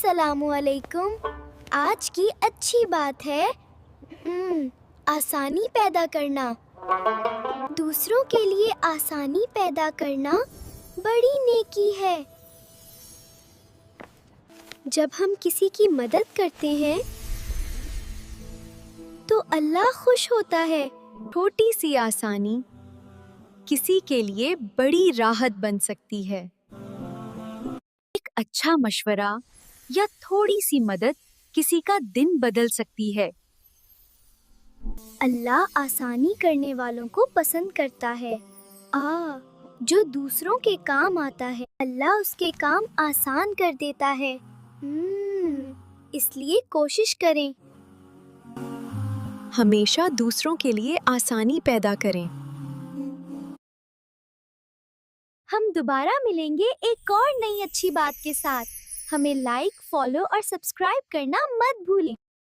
अस्सलाम वालेकुम। आज की अच्छी बात है आसानी पैदा करना। दूसरों के लिए आसानी पैदा करना बड़ी नेकी है। जब हम किसी की मदद करते हैं तो अल्लाह खुश होता है। छोटी सी आसानी किसी के लिए बड़ी राहत बन सकती है। एक अच्छा मशवरा या थोड़ी सी मदद किसी का दिन बदल सकती है। अल्लाह आसानी करने वालों को पसंद करता है। जो दूसरों के काम आता है अल्लाह उसके काम आसान कर देता है। इसलिए कोशिश करें हमेशा दूसरों के लिए आसानी पैदा करें। हम दोबारा मिलेंगे एक और नई अच्छी बात के साथ। हमें लाइक, फॉलो और सब्सक्राइब करना मत भूलें।